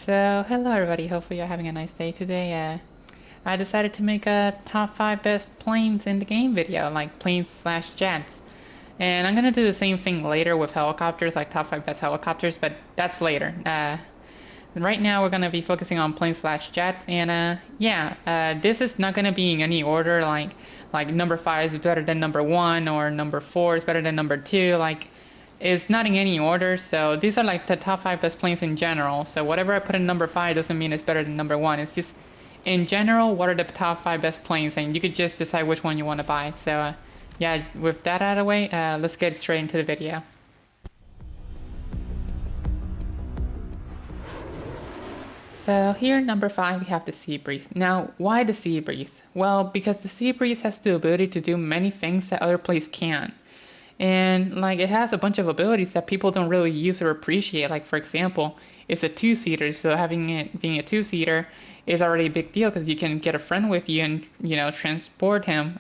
So, hello everybody, hopefully you're having a nice day today. I decided to make a top 5 best planes in the game video, like planes slash jets. And I'm gonna do the same thing later with helicopters, like top 5 best helicopters, but that's later. Right now we're gonna be focusing on planes slash jets, and this is not gonna be in any order, like number 5 is better than number 1, or number 4 is better than number 2, it's not in any order, so these are like the top 5 best planes in general. So whatever I put in number 5 doesn't mean it's better than number 1. It's just, in general, what are the top 5 best planes, and you could just decide which one you want to buy. So yeah, with that out of the way, let's get straight into the video. So here, number 5, we have the Sea Breeze. Now, why the Sea Breeze? Well, because the Sea Breeze has the ability to do many things that other planes can't. And like it has a bunch of abilities that people don't really use or appreciate. Like for example, it's a two-seater, so having it being a two-seater is already a big deal because you can get a friend with you and transport him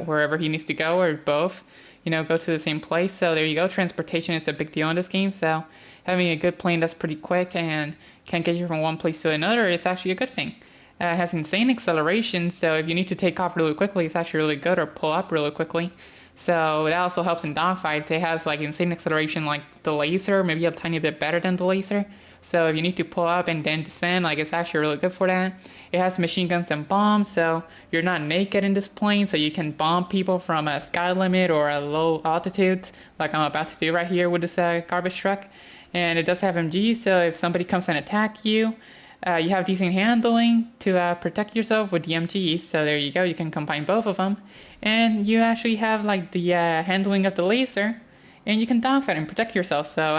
wherever he needs to go, or both, go to the same place. So there you go. Transportation is a big deal in this game. So having a good plane that's pretty quick and can get you from one place to another, it's actually a good thing. It has insane acceleration, so if you need to take off really quickly, it's actually really good, or pull up really quickly. So that also helps in dogfights. It has like insane acceleration like the laser, maybe a tiny bit better than the laser. So if you need to pull up and then descend, like it's actually really good for that. It has machine guns and bombs, so you're not naked in this plane, so you can bomb people from a sky limit or a low altitude, like I'm about to do right here with this garbage truck. And it does have MG, so if somebody comes and attack you, you have decent handling to protect yourself with the MG, so there you go, you can combine both of them. And you actually have like the handling of the laser, and you can dogfight and protect yourself, so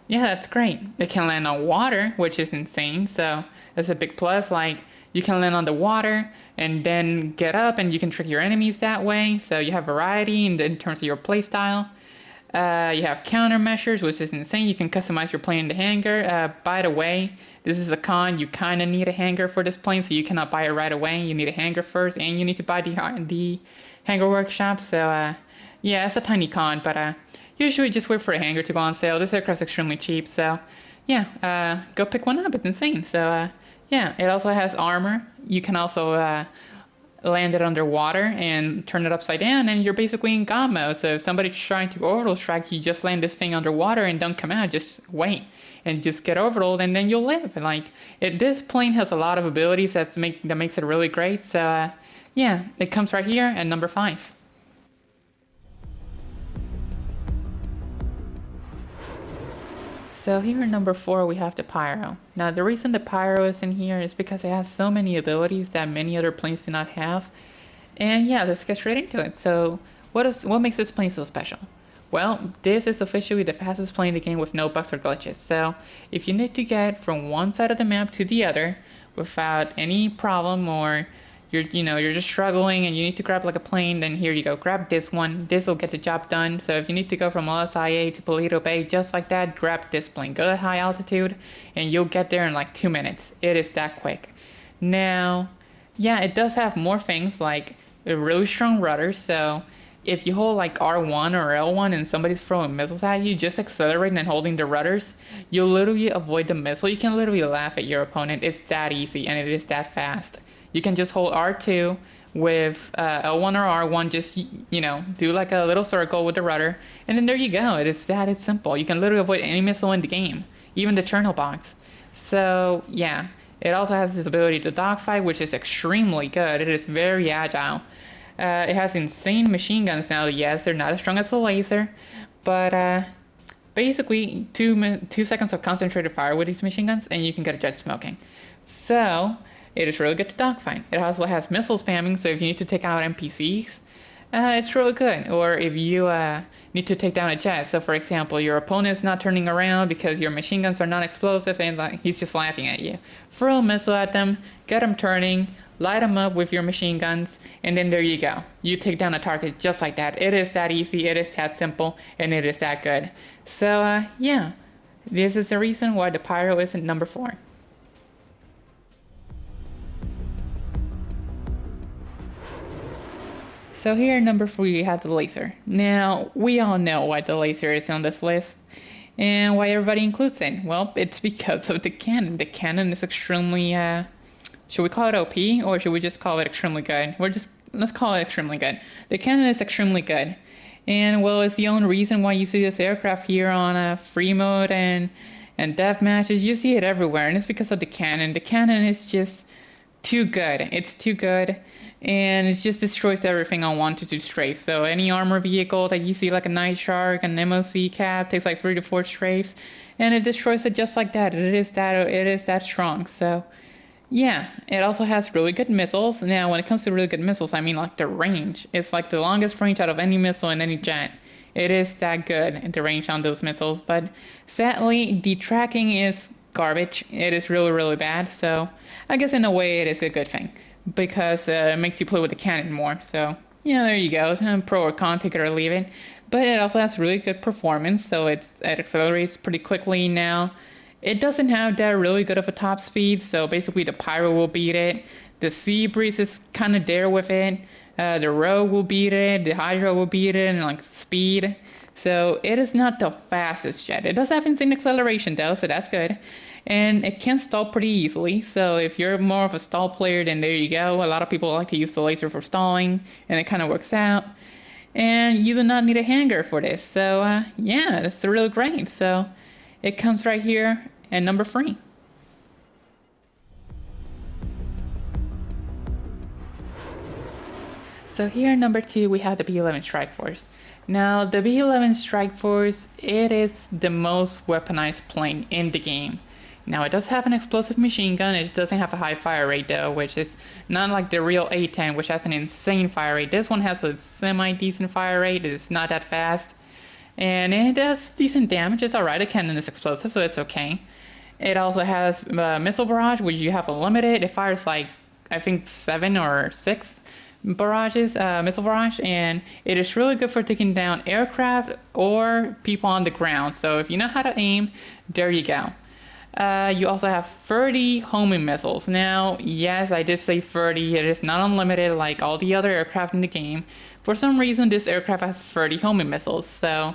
yeah, that's great. It can land on water, which is insane, so that's a big plus. Like, you can land on the water and then get up, and you can trick your enemies that way, so you have variety in terms of your playstyle. You have countermeasures, which is insane. You can customize your plane in the hangar. By the way, this is a con. You kind of need a hangar for this plane, so you cannot buy it right away. You need a hangar first, and you need to buy the hangar workshop. So yeah, it's a tiny con, but usually just wait for a hangar to go on sale. This aircraft's extremely cheap, so yeah, go pick one up. It's insane. So yeah, it also has armor. You can also land it underwater and turn it upside down, and you're basically in God mode. So if somebody's trying to orbital strike, you just land this thing underwater and don't come out. Just wait and just get orbital, and then you'll live. And like this plane has a lot of abilities that makes it really great. So yeah, it comes right here at number 5. So here at number 4 we have the Pyro. Now the reason the Pyro is in here is because it has so many abilities that many other planes do not have. And yeah, let's get straight into it. So what makes this plane so special? Well, this is officially the fastest plane in the game with no bugs or glitches. So if you need to get from one side of the map to the other without any problem, or you're just struggling and you need to grab like a plane, then here you go, grab this one. This will get the job done. So if you need to go from LSIA to Paleto Bay just like that, grab this plane. Go to high altitude and you'll get there in like 2 minutes. It is that quick. Now, yeah, it does have more things like a really strong rudder. So if you hold like R1 or L1 and somebody's throwing missiles at you, just accelerating and holding the rudders, you'll literally avoid the missile. You can literally laugh at your opponent. It's that easy, and it is that fast. You can just hold R2 with L1 or R1, just, do like a little circle with the rudder, and then there you go. It's simple. You can literally avoid any missile in the game, even the Cherno box. So yeah, it also has this ability to dogfight, which is extremely good. It is very agile. It has insane machine guns now. Yes, they're not as strong as the laser, but basically 2 seconds of concentrated fire with these machine guns, and you can get a jet smoking. So it is really good to dogfight. It also has missile spamming, so if you need to take out NPCs, it's really good. Or if you need to take down a jet, so for example, your opponent is not turning around because your machine guns are non-explosive, and he's just laughing at you. Throw a missile at them, get them turning, light them up with your machine guns, and then there you go. You take down a target just like that. It is that easy, it is that simple, and it is that good. So yeah, this is the reason why the Pyro isn't number 4. So here at number 3 we have the laser. Now, we all know why the laser is on this list. And why everybody includes it? Well, it's because of the cannon. The cannon is extremely, should we call it OP or should we just call it extremely good? Let's call it extremely good. The cannon is extremely good. And well, it's the only reason why you see this aircraft here on free mode and death matches. You see it everywhere, and it's because of the cannon. The cannon is just too good. It's too good, and it just destroys everything on 1 to 2 strafes. So any armor vehicle that you see, like a Night Shark, an MOC cap, takes like 3 to 4 strafes, and it destroys it just like that. It is that strong. So yeah, it also has really good missiles. Now, when it comes to really good missiles, I mean like the range. It's like the longest range out of any missile in any jet. It is that good in the range on those missiles, but sadly, the tracking is garbage. It is really, really bad. So I guess in a way it is a good thing because it makes you play with the cannon more. So yeah, there you go. Pro or con, take it or leave it. But it also has really good performance, so it accelerates pretty quickly now. It doesn't have that really good of a top speed, so basically the Pyro will beat it. The Sea Breeze is kind of there with it. The Rogue will beat it. The Hydra will beat it, and like speed. So it is not the fastest jet. It does have insane acceleration though, so that's good. And it can stall pretty easily. So if you're more of a stall player, then there you go. A lot of people like to use the laser for stalling, and it kind of works out. And you do not need a hanger for this. So yeah, that's really great. So it comes right here at number 3. So here, number 2, we have the B11 Strike Force. Now, the B11 Strike Force, it is the most weaponized plane in the game. Now, it does have an explosive machine gun. It doesn't have a high fire rate though, which is not like the real A10, which has an insane fire rate. This one has a semi-decent fire rate. It's not that fast. And it does decent damage. It's alright. The cannon is explosive, so it's okay. It also has missile barrage, which you have a limited. It fires like, I think 7 or 6 barrages, missile barrage, and it is really good for taking down aircraft or people on the ground. So if you know how to aim, there you go. You also have 30 homing missiles. Now, yes, I did say 30. It is not unlimited like all the other aircraft in the game. For some reason, this aircraft has 30 homing missiles. So,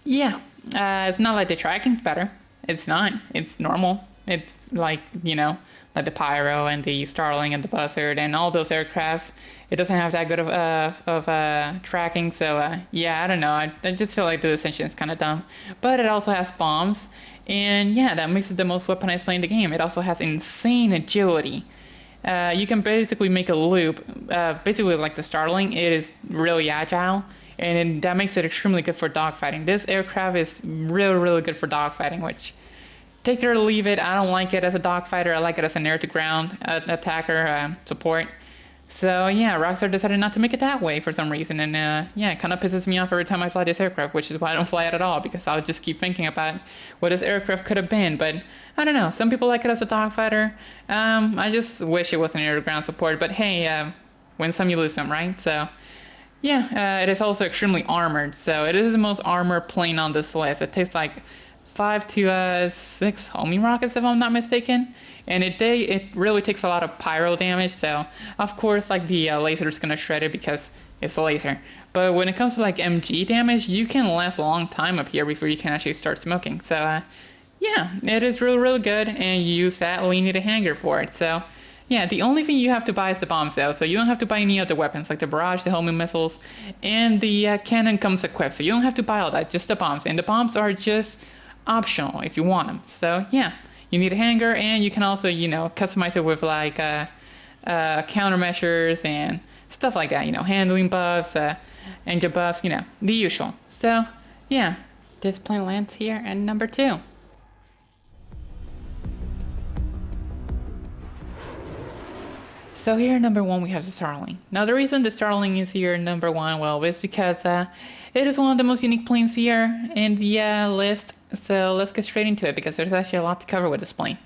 yeah, it's not like the tracking's better. It's not. It's normal. It's like, you know, like the Pyro and the Starling and the Buzzard and all those aircraft. It doesn't have that good of tracking, so yeah, I don't know. I just feel like the distinction is kind of dumb. But it also has bombs, and yeah, that makes it the most weaponized plane in the game. It also has insane agility. You can basically make a loop, basically like the Starling. It is really agile, and that makes it extremely good for dogfighting. This aircraft is really, really good for dogfighting, which, take it or leave it, I don't like it as a dogfighter. I like it as an air-to-ground attacker support. So yeah, Rockstar decided not to make it that way for some reason, and yeah, it kind of pisses me off every time I fly this aircraft, which is why I don't fly it at all, because I'll just keep thinking about what this aircraft could have been. But I don't know, some people like it as a dogfighter. I just wish it was an air-to-ground support, but hey, win some, you lose some, right? So yeah, it is also extremely armored, so it is the most armored plane on this list. It takes like 5 to 6 homing rockets, if I'm not mistaken. And it really takes a lot of pyro damage, so of course like the laser is gonna shred it because it's a laser. But when it comes to like MG damage, you can last a long time up here before you can actually start smoking. So yeah, it is really, really good, and you sadly need a hanger for it. So yeah, the only thing you have to buy is the bombs though, so you don't have to buy any of the weapons like the barrage, the homing missiles, and the cannon comes equipped, so you don't have to buy all that, just the bombs. And the bombs are just optional if you want them. So yeah. You need a hanger, and you can also, you know, customize it with like countermeasures and stuff like that. You know, handling buffs, engine buffs, you know, the usual. So yeah, this plane lands here at number 2. So here at number 1 we have the Starling. Now the reason the Starling is here at number 1, well, is because it is one of the most unique planes here in the list. So let's get straight into it because there's actually a lot to cover with this plane.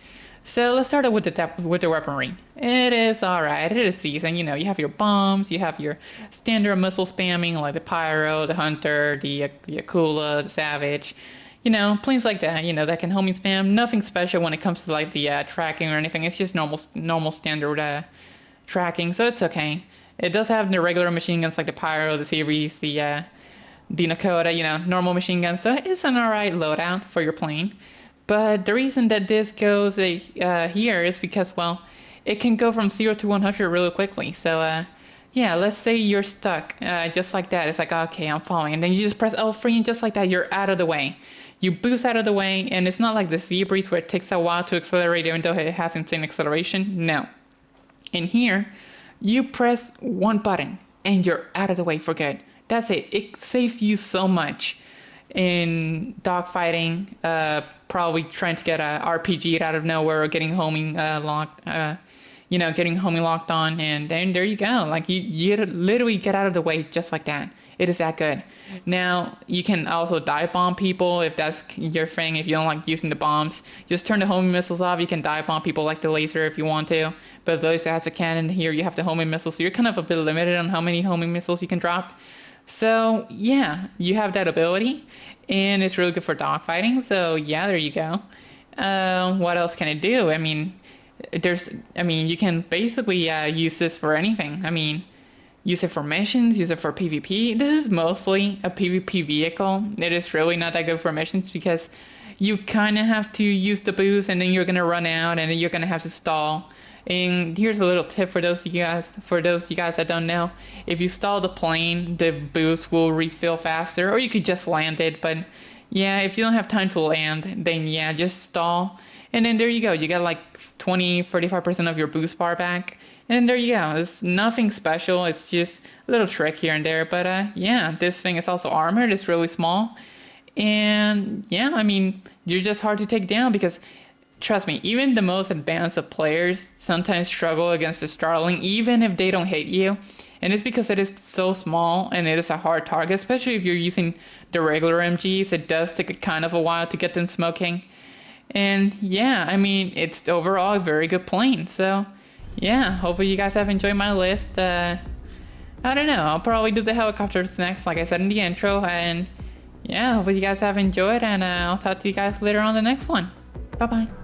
So let's start out with the weaponry. It is alright, it is decent. You know, you have your bombs, you have your standard missile spamming like the Pyro, the Hunter, the Akula, the Savage. You know, planes like that, you know, that can homing spam. Nothing special when it comes to like the tracking or anything. It's just normal standard tracking, so it's okay. It does have the regular machine guns like the Pyro, the Sea Breeze, the the Nakota, you know, normal machine gun, so it's an alright loadout for your plane. But the reason that this goes here is because, well, it can go from 0 to 100 really quickly. So, yeah, let's say you're stuck, just like that. It's like, okay, I'm following. And then you just press L3 and just like that, you're out of the way. You boost out of the way, and it's not like the Sea Breeze where it takes a while to accelerate even though it has insane acceleration. No. In here, you press one button, and you're out of the way for good. That's it. It saves you so much in dogfighting, probably trying to get a RPG out of nowhere or getting homing locked, getting homing locked on, and then there you go. Like you literally get out of the way just like that. It is that good. Now you can also dive bomb people if that's your thing. If you don't like using the bombs, just turn the homing missiles off. You can dive bomb people like the laser if you want to. But those has a cannon here, you have the homing missiles, so you're kind of a bit limited on how many homing missiles you can drop. So yeah, you have that ability, and it's really good for dogfighting. So yeah, there you go. What else can it do? I mean, you can basically use this for anything. I mean, use it for missions, use it for PvP. This is mostly a PvP vehicle. It is really not that good for missions because you kind of have to use the boost, and then you're gonna run out, and then you're gonna have to stall. And here's a little tip for those of you guys that don't know. If you stall the plane, the boost will refill faster, or you could just land it. But yeah, if you don't have time to land, then yeah, just stall. And then there you go. You get like 20-35% of your boost bar back. And then there you go. It's nothing special. It's just a little trick here and there. But yeah, this thing is also armored. It's really small. And yeah, I mean, you're just hard to take down because trust me, even the most advanced of players sometimes struggle against the Starling, even if they don't hit you. And it's because it is so small and it is a hard target, especially if you're using the regular MGs. It does take kind of a while to get them smoking. And yeah, I mean, it's overall a very good plane. So yeah, hopefully you guys have enjoyed my list. I don't know, I'll probably do the helicopters next, like I said in the intro. And yeah, hopefully you guys have enjoyed, and I'll talk to you guys later on the next one. Bye-bye.